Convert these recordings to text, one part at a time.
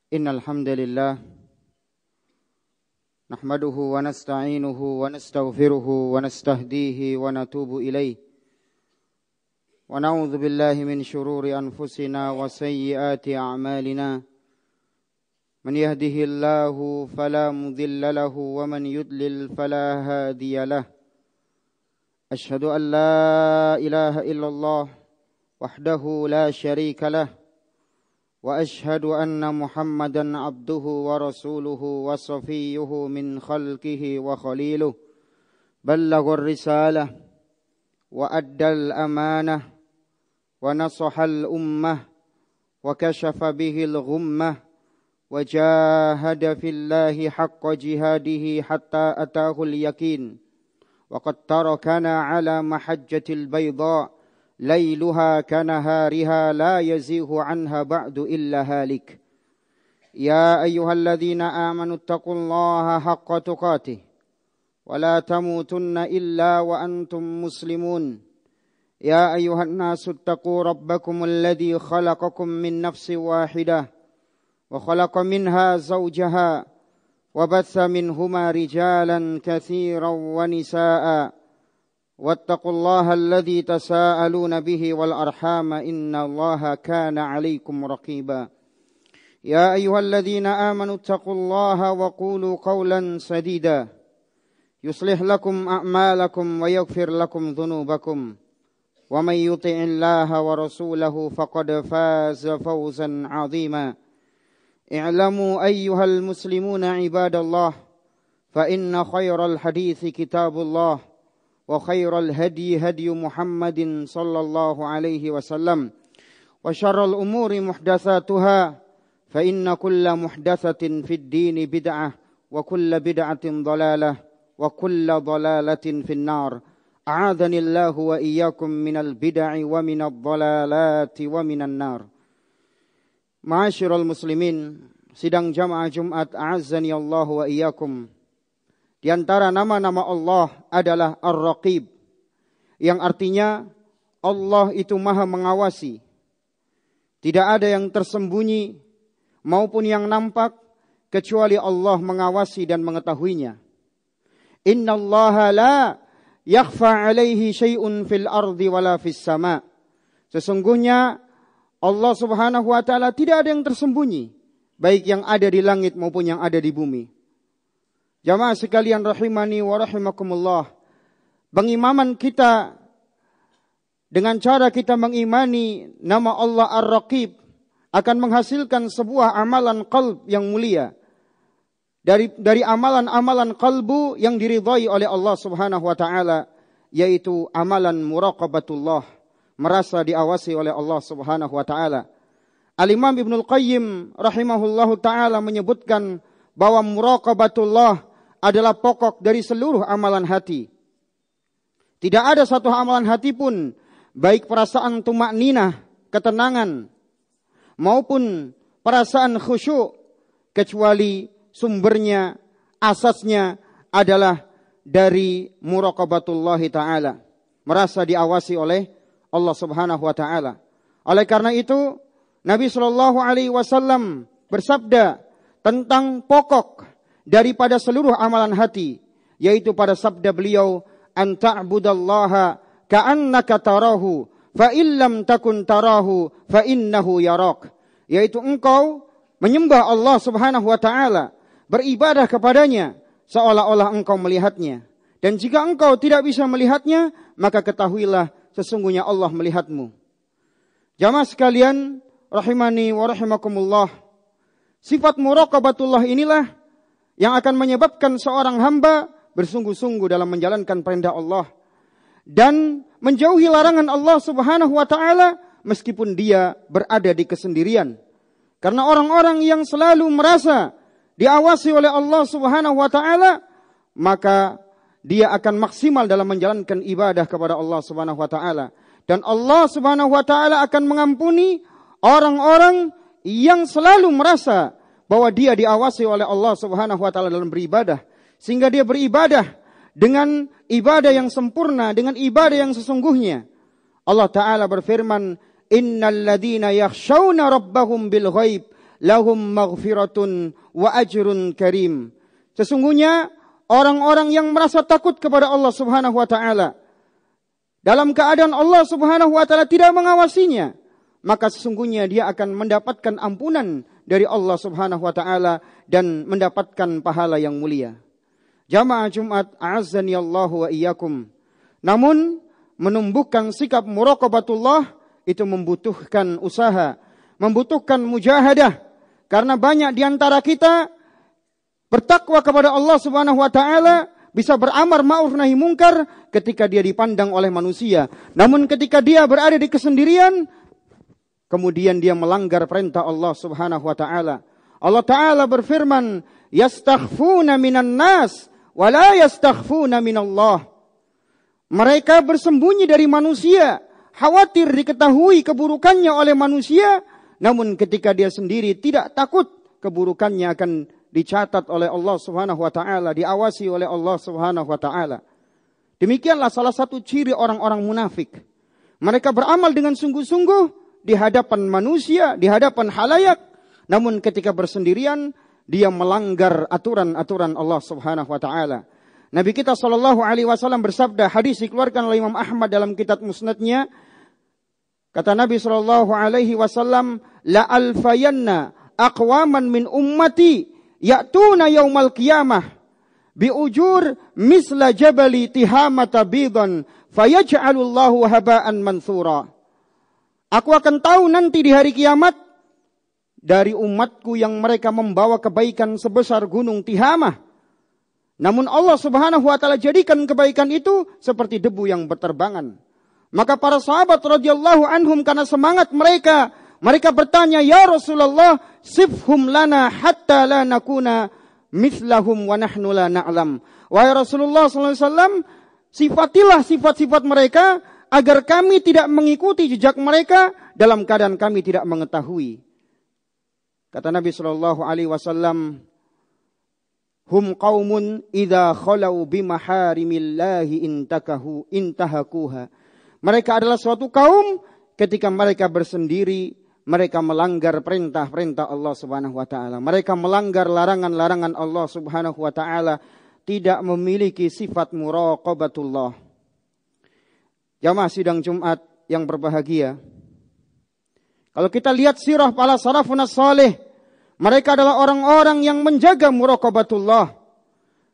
Innal hamdalillah nahmaduhu wa nasta'inuhu wa nastaghfiruhu wa nastahdihi wa natubu ilayh wa na'udzu billahi min shururi anfusina wa sayyiati a'malina man yahdihillahu fala mudilla lahu wa man yudlil fala hadiya lahu ashhadu an la ilaha illallah wahdahu la syarika lahu وأشهد أن محمدا عبده ورسوله وصفيه من خلقه وخليله بلغ الرسالة وأدى الأمانة ونصح الأمة وكشف به الغمة وجاهد في الله حق جهاده حتى أتاه اليقين وقد تركنا على محجة البيضاء ليلها كنهارها لا يزيغ عنها بعد إلا هالك يا أيها الذين آمنوا اتقوا الله حق تقاته ولا تموتن إلا وأنتم مسلمون يا أيها الناس اتقوا ربكم الذي خلقكم من نفس واحدة وخلق منها زوجها وبث منهما رجالا كثيرا ونساء واتقوا الله الذي تساءلون به والأرحام إن الله كان عليكم رقيبا يا أيها الذين آمنوا اتقوا الله وقولوا قولا سديدا يصلح لكم أعمالكم ويغفر لكم ذنوبكم ومن يطع الله ورسوله فقد فاز فوزا عظيما اعلموا أيها المسلمون عباد الله فإن خير الحديث كتاب الله وخير الهدي هدي محمد صلى الله عليه وسلم وشر الأمور محدثاتها فإن كل محدثة في الدين بدعة وكل بدعة ضلالة وكل ضلالة في النار أعاذني الله وإياكم من البدع ومن الضلالات ومن النار. Ma'asyiral muslimin, sidang jamaah Jumat a'azzani Allah wa iyyakum. Di antara nama-nama Allah adalah Ar-Raqib, yang artinya Allah itu maha mengawasi. Tidak ada yang tersembunyi maupun yang nampak kecuali Allah mengawasi dan mengetahuinya. Innallaha la yakhfa alaihi syai'un fil ardi wala fis sama. Sesungguhnya Allah Subhanahu wa taala tidak ada yang tersembunyi, baik yang ada di langit maupun yang ada di bumi. Jamaah sekalian rahimani wa rahimakumullah. Pengimaman kita dengan cara kita mengimani nama Allah Ar-Raqib akan menghasilkan sebuah amalan qalb yang mulia. Dari amalan-amalan qalbu yang diridhai oleh Allah Subhanahu wa taala, yaitu amalan muraqabatullah, merasa diawasi oleh Allah Subhanahu wa taala. Al-Imam Ibnul Qayyim rahimahullahu taala menyebutkan bahwa muraqabatullah adalah pokok dari seluruh amalan hati. Tidak ada satu amalan hati pun, baik perasaan tumakninah, ketenangan, maupun perasaan khusyuk, kecuali sumbernya, asasnya adalah dari muraqabatullah ta'ala. Merasa diawasi oleh Allah subhanahu wa ta'ala. Oleh karena itu, Nabi SAW bersabda tentang pokok daripada seluruh amalan hati, yaitu pada sabda beliau, an ta'budallaha ka'annaka tarahu fa illam takun tarahu fa innahu yarak, yaitu engkau menyembah Allah Subhanahu wa taala, beribadah kepadanya seolah-olah engkau melihatnya, dan jika engkau tidak bisa melihatnya, maka ketahuilah sesungguhnya Allah melihatmu. Jamaah sekalian rahimani wa rahimakumullah, sifat muraqabatullah inilah yang akan menyebabkan seorang hamba bersungguh-sungguh dalam menjalankan perintah Allah dan menjauhi larangan Allah Subhanahu wa taala meskipun dia berada di kesendirian. Karena orang-orang yang selalu merasa diawasi oleh Allah Subhanahu wa taala, maka dia akan maksimal dalam menjalankan ibadah kepada Allah Subhanahu wa taala, dan Allah Subhanahu wa taala akan mengampuni orang-orang yang selalu merasa bahwa dia diawasi oleh Allah Subhanahu wa taala dalam beribadah, sehingga dia beribadah dengan ibadah yang sempurna, dengan ibadah yang sesungguhnya. Allah taala berfirman, innal ladzina yakhshawna rabbahum bil ghaib lahum maghfiratun wa ajrun karim. Sesungguhnya orang-orang yang merasa takut kepada Allah Subhanahu wa taala dalam keadaan Allah Subhanahu wa taala tidak mengawasinya, maka sesungguhnya dia akan mendapatkan ampunan dari Allah Subhanahu wa taala dan mendapatkan pahala yang mulia. Jamaah Jumat, a'azzani Allah wa iyyakum. Namun menumbuhkan sikap muraqabatullah itu membutuhkan usaha, membutuhkan mujahadah, karena banyak di antara kita bertakwa kepada Allah Subhanahu wa taala, bisa beramar ma'ruf nahi mungkar ketika dia dipandang oleh manusia. Namun ketika dia berada di kesendirian, kemudian dia melanggar perintah Allah Subhanahu wa taala. Allah taala berfirman, "Yastakhfuna minan nas wa la yastakhfuna minallah." Mereka bersembunyi dari manusia, khawatir diketahui keburukannya oleh manusia, namun ketika dia sendiri tidak takut keburukannya akan dicatat oleh Allah Subhanahu wa taala, diawasi oleh Allah Subhanahu wa taala. Demikianlah salah satu ciri orang-orang munafik. Mereka beramal dengan sungguh-sungguh di hadapan manusia, di hadapan khalayak, namun ketika bersendirian dia melanggar aturan-aturan Allah Subhanahu wa taala. Nabi kita sallallahu alaihi wasallam bersabda, hadis dikeluarkan oleh Imam Ahmad dalam kitab Musnadnya. Kata Nabi sallallahu alaihi wasallam, la alfayanna aqwaman min ummati ya'tuna yaumal qiyamah bi ujur misla jabali tihamata bidan fayaj'alullahu haba'an mansura. Aku akan tahu nanti di hari kiamat dari umatku yang mereka membawa kebaikan sebesar gunung Tihamah. Namun Allah Subhanahu wa taala jadikan kebaikan itu seperti debu yang berterbangan. Maka para sahabat radhiyallahu anhum karena semangat mereka bertanya, "Ya Rasulullah, sifhum lana hatta la nakuna mithlahum wa nahnu la na'lam." Wahai Rasulullah sallallahu alaihi wasallam, sifatilah sifat-sifat mereka agar kami tidak mengikuti jejak mereka dalam keadaan kami tidak mengetahui. Kata Nabi sallallahu alaihi wasallam, hum qaumun idza khalau bimaharimillahi intahakuha. Mereka adalah suatu kaum ketika mereka bersendiri, mereka melanggar perintah-perintah Allah Subhanahu wa taala. Mereka melanggar larangan-larangan Allah Subhanahu wa taala, tidak memiliki sifat muraqabatullah. Jamaah sidang Jumat yang berbahagia, kalau kita lihat sirah para salafun salih, mereka adalah orang-orang yang menjaga muraqabatullah.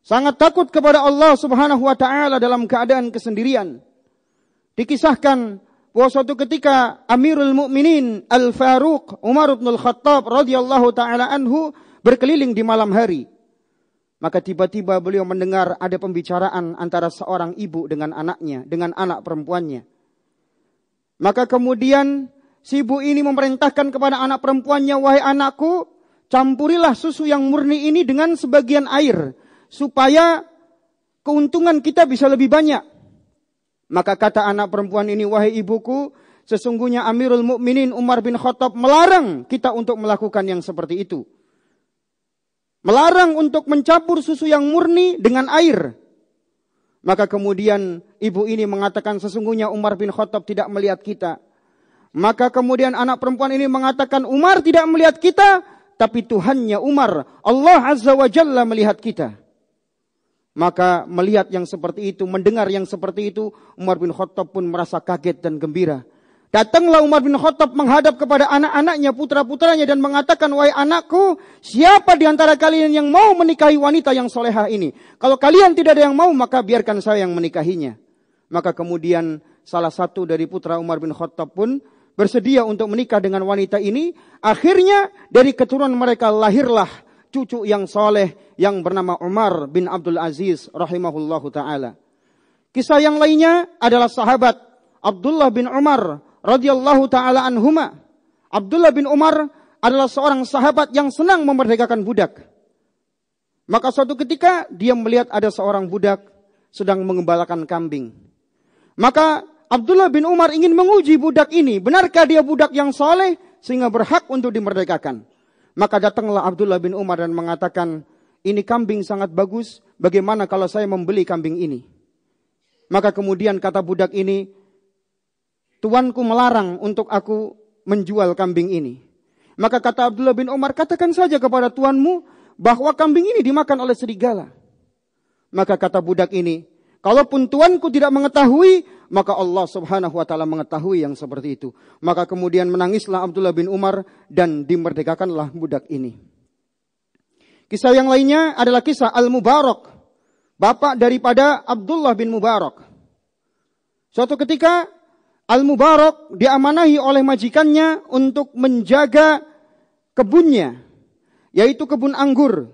Sangat takut kepada Allah Subhanahu wa taala dalam keadaan kesendirian. Dikisahkan bahwa suatu ketika Amirul Mukminin Al-Faruq Umar bin Al-Khattab radhiyallahu taala anhu berkeliling di malam hari. Maka tiba-tiba beliau mendengar ada pembicaraan antara seorang ibu dengan anaknya, dengan anak perempuannya. Maka kemudian si ibu ini memerintahkan kepada anak perempuannya, "Wahai anakku, campurilah susu yang murni ini dengan sebagian air, supaya keuntungan kita bisa lebih banyak." Maka kata anak perempuan ini, "Wahai ibuku, sesungguhnya Amirul Mukminin Umar bin Khattab melarang kita untuk melakukan yang seperti itu. Melarang untuk mencampur susu yang murni dengan air." Maka kemudian ibu ini mengatakan, "Sesungguhnya Umar bin Khattab tidak melihat kita." Maka kemudian anak perempuan ini mengatakan, "Umar tidak melihat kita, tapi Tuhannya Umar, Allah Azza wa Jalla melihat kita." Maka melihat yang seperti itu, mendengar yang seperti itu, Umar bin Khattab pun merasa kaget dan gembira. Datanglah Umar bin Khattab menghadap kepada anak-anaknya, putra-putranya, dan mengatakan, "Wahai anakku, siapa di antara kalian yang mau menikahi wanita yang solehah ini? Kalau kalian tidak ada yang mau, maka biarkan saya yang menikahinya." Maka kemudian salah satu dari putra Umar bin Khattab pun bersedia untuk menikah dengan wanita ini. Akhirnya dari keturunan mereka lahirlah cucu yang soleh yang bernama Umar bin Abdul Aziz rahimahullahu ta'ala. Kisah yang lainnya adalah sahabat Abdullah bin Umar radhiyallahu ta'ala anhuma. Abdullah bin Umar adalah seorang sahabat yang senang memerdekakan budak. Maka suatu ketika dia melihat ada seorang budak sedang mengembalakan kambing. Maka Abdullah bin Umar ingin menguji budak ini. Benarkah dia budak yang soleh sehingga berhak untuk dimerdekakan? Maka datanglah Abdullah bin Umar dan mengatakan, "Ini kambing sangat bagus. Bagaimana kalau saya membeli kambing ini?" Maka kemudian kata budak ini, "Tuanku melarang untuk aku menjual kambing ini." Maka kata Abdullah bin Umar, katakan saja kepada tuanmu bahwa kambing ini dimakan oleh serigala. Maka kata budak ini, kalaupun tuanku tidak mengetahui, maka Allah subhanahu wa ta'ala mengetahui yang seperti itu. Maka kemudian menangislah Abdullah bin Umar dan dimerdekakanlah budak ini. Kisah yang lainnya adalah kisah Al-Mubarak, bapak daripada Abdullah bin Mubarak. Suatu ketika Al-Mubarak diamanahi oleh majikannya untuk menjaga kebunnya, yaitu kebun anggur.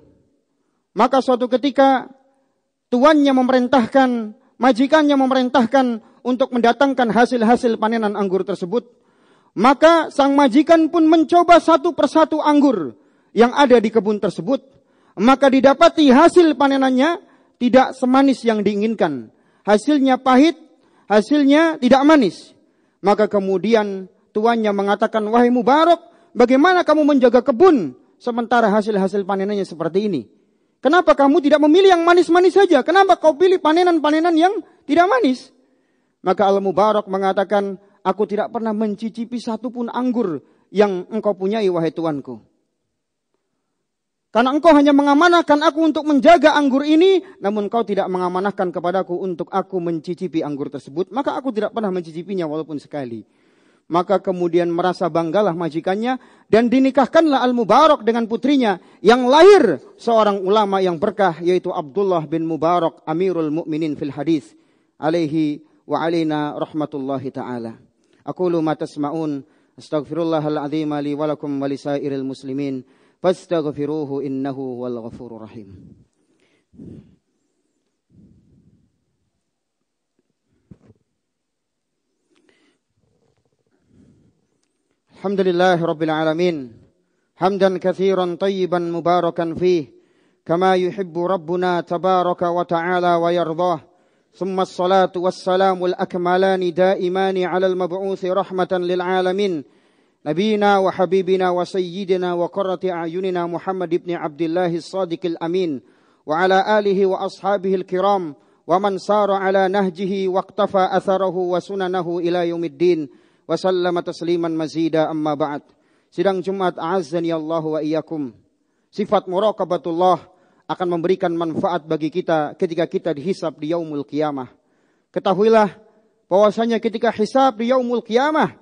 Maka suatu ketika tuannya memerintahkan, majikannya memerintahkan untuk mendatangkan hasil-hasil panenan anggur tersebut. Maka sang majikan pun mencoba satu persatu anggur yang ada di kebun tersebut. Maka didapati hasil panenannya tidak semanis yang diinginkan. Hasilnya pahit, hasilnya tidak manis. Maka kemudian tuannya mengatakan, wahai Mubarak, bagaimana kamu menjaga kebun sementara hasil-hasil panenannya seperti ini? Kenapa kamu tidak memilih yang manis-manis saja? Kenapa kau pilih panenan-panenan yang tidak manis? Maka Al-Mubarak mengatakan, aku tidak pernah mencicipi satupun anggur yang engkau punyai, wahai tuanku. Karena engkau hanya mengamanahkan aku untuk menjaga anggur ini, namun kau tidak mengamanahkan kepadaku untuk aku mencicipi anggur tersebut, maka aku tidak pernah mencicipinya walaupun sekali. Maka kemudian merasa banggalah majikannya dan dinikahkanlah Al-Mubarak dengan putrinya yang lahir seorang ulama yang berkah, yaitu Abdullah bin Mubarak Amirul Mukminin fil hadis alaihi wa alaina rahmatullahi taala. Aqulu ma tasma'un astaghfirullahal azim li wa lakum wa lisairil muslimin fastaghfiruhu innahu wal ghafurur rahim. Alhamdulillah Rabbil Alamin. Hamdan kathiran tayyiban mubarakan fih. Kama yuhibbu Rabbuna tabaraka wa ta'ala wa yardah. Thumma as-salatu was-salamu al-akmalani daimani ala al-mab'uthi rahmatan lil alamin. Nabina wa habibina wa sayyidina wa qurrati a'yunina Muhammad ibn Abdullah as-Sadiq al-Amin. Wa ala alihi wa ashabihi al-kiram. Wa man sara ala nahjihi wa iqtafa atharahu wa sunanahu ila yaumiddin. Wa sallama tasliman mazida amma ba'd. Sidang Jumat a'azzani Allah wa iyyakum. Sifat muraqabatullah akan memberikan manfaat bagi kita ketika kita dihisab di yaumul qiyamah. Ketahuilah bahwasanya ketika hisab di yaumul qiyamah,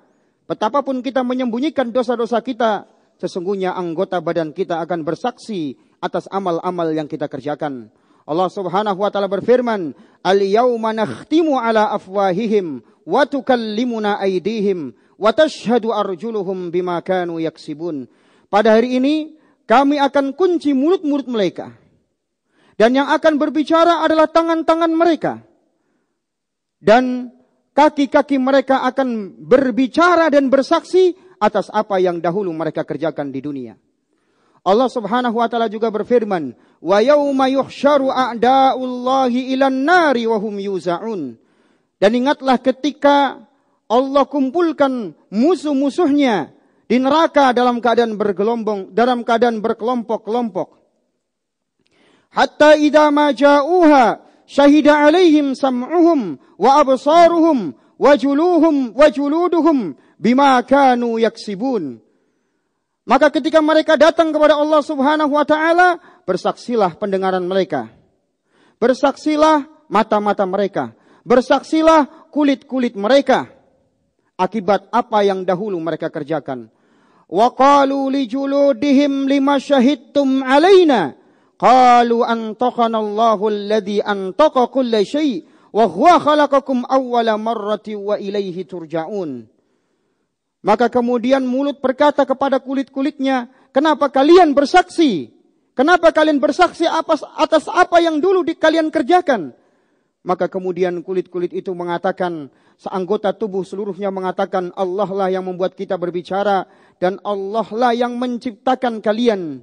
betapapun kita menyembunyikan dosa-dosa kita, sesungguhnya anggota badan kita akan bersaksi atas amal-amal yang kita kerjakan. Allah Subhanahu wa taala berfirman, "Al-yauma nakhtimu ala afwahihim wa tukallimuna aydihim wa tashhadu arjuluhum bima kanu yaksibun." Pada hari ini kami akan kunci mulut-mulut mereka. Dan yang akan berbicara adalah tangan-tangan mereka. Dan kaki-kaki mereka akan berbicara dan bersaksi atas apa yang dahulu mereka kerjakan di dunia. Allah Subhanahu wa taala juga berfirman, "Wa yauma yuhsyaru a'da'ullahi ilan nari wa hum yuza'un." Dan ingatlah ketika Allah kumpulkan musuh-musuhnya di neraka dalam keadaan bergelombang, dalam keadaan berkelompok-kelompok. Hatta idza ma ja'uha syahida 'alaihim sam'uhum wa absaruhum wa juluduhum bima kanu yaksibun. Maka ketika mereka datang kepada Allah Subhanahu wa taala, bersaksilah pendengaran mereka. Bersaksilah mata-mata mereka. Bersaksilah kulit-kulit mereka akibat apa yang dahulu mereka kerjakan. Wa qalu li juludihim lima syahidtum alaina qalu antaqana Allahu alladhi antaqa kulla syai' wa huwa khalaqakum awwala marrati wa ilaihi turja'un. Maka kemudian mulut berkata kepada kulit-kulitnya, kenapa kalian bersaksi? Kenapa kalian bersaksi atas apa yang dulu kalian kerjakan? Maka kemudian kulit-kulit itu mengatakan, seanggota tubuh seluruhnya mengatakan, Allah lah yang membuat kita berbicara dan Allah lah yang menciptakan kalian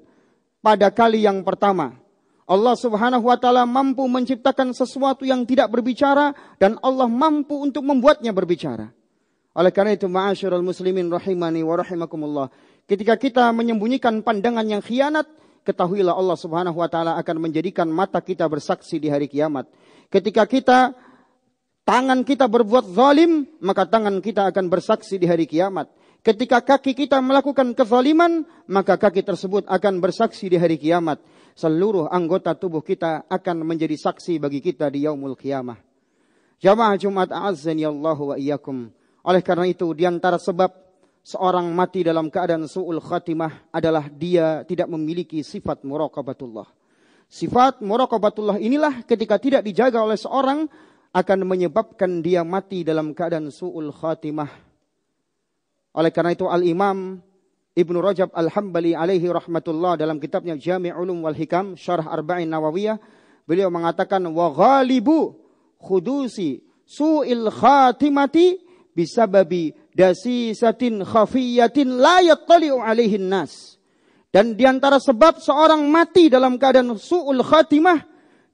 pada kali yang pertama. Allah Subhanahu wa taala mampu menciptakan sesuatu yang tidak berbicara dan Allah mampu untuk membuatnya berbicara. Oleh karena itu, ma'asyiral muslimin rahimani wa rahimakumullah, ketika kita menyembunyikan pandangan yang khianat, ketahuilah Allah Subhanahu wa taala akan menjadikan mata kita bersaksi di hari kiamat. Ketika tangan kita berbuat zalim, maka tangan kita akan bersaksi di hari kiamat. Ketika kaki kita melakukan kezaliman, maka kaki tersebut akan bersaksi di hari kiamat. Seluruh anggota tubuh kita akan menjadi saksi bagi kita di yaumul qiyamah. Jamaah Jumat a'azzani Allah wa iyyakum. Oleh karena itu, di antara sebab seorang mati dalam keadaan su'ul khatimah adalah dia tidak memiliki sifat muraqabatullah. Sifat muraqabatullah inilah ketika tidak dijaga oleh seorang akan menyebabkan dia mati dalam keadaan su'ul khatimah. Oleh karena itu Al-Imam Ibnu Rajab Al-Hambali alaihi rahmatullah dalam kitabnya Jami' Ulum wal Hikam Syarh Arba'in Nawawiyah, beliau mengatakan wa ghalibu khudusi su'il khatimati bisababi dasisatin khafiyatin la yattali'u alaihin nas. Dan di antara sebab seorang mati dalam keadaan su'ul khatimah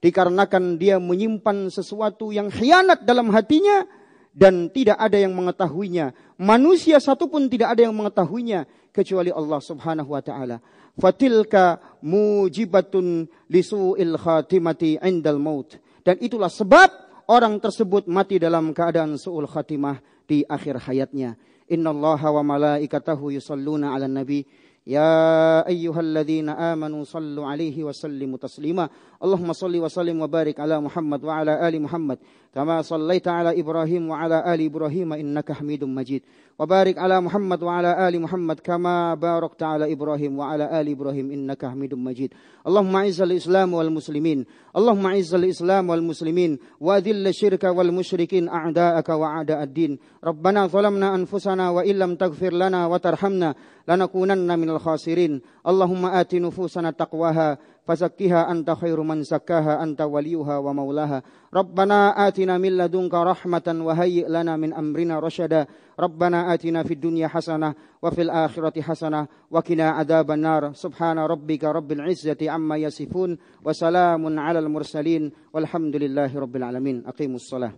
dikarenakan dia menyimpan sesuatu yang khianat dalam hatinya dan tidak ada yang mengetahuinya. Manusia satupun tidak ada yang mengetahuinya kecuali Allah Subhanahu wa taala. Fatilka mujibatun lisu'il khatimati indal maut. Dan itulah sebab orang tersebut mati dalam keadaan su'ul khatimah di akhir hayatnya. Innallaha wa malaikatahu yusalluna 'alan nabi. Ya ayyuhalladzina amanu sallu alaihi wa sallimu taslima. Allahumma salli wa sallim wa barik ala Muhammad wa ala ali Muhammad kama sallaita ala Ibrahim wa ala ali Ibrahim innaka Hamidum Majid. Wa barik ala Muhammad wa ala ali Muhammad kama barakta ala Ibrahim wa ala ali Ibrahim innaka Hamidum Majid. Allahumma izzal Islam wal muslimin. Allahumma izzal Islam wal muslimin wa adhill syirka wal musyrikin a'da'aka wa a'da'ad din. Rabbana zalamna anfusana wa illam taghfir lana wa tarhamna lanakunanna minal khasirin. Allahumma ati nufusana taqwaha fazakkiha anta khairu man zakkaha anta waliyuha wa maulaha. Rabbana atina min ladunka rahmatan wa hayyi' lana min amrina rasyada. Rabbana atina fid dunya hasanah wa fil akhirati hasanah wa qina adzaban nar. Subhana rabbika rabbil izzati amma yasifun wa salamun alal mursalin walhamdulillahi rabbil alamin. Aqimus shalah.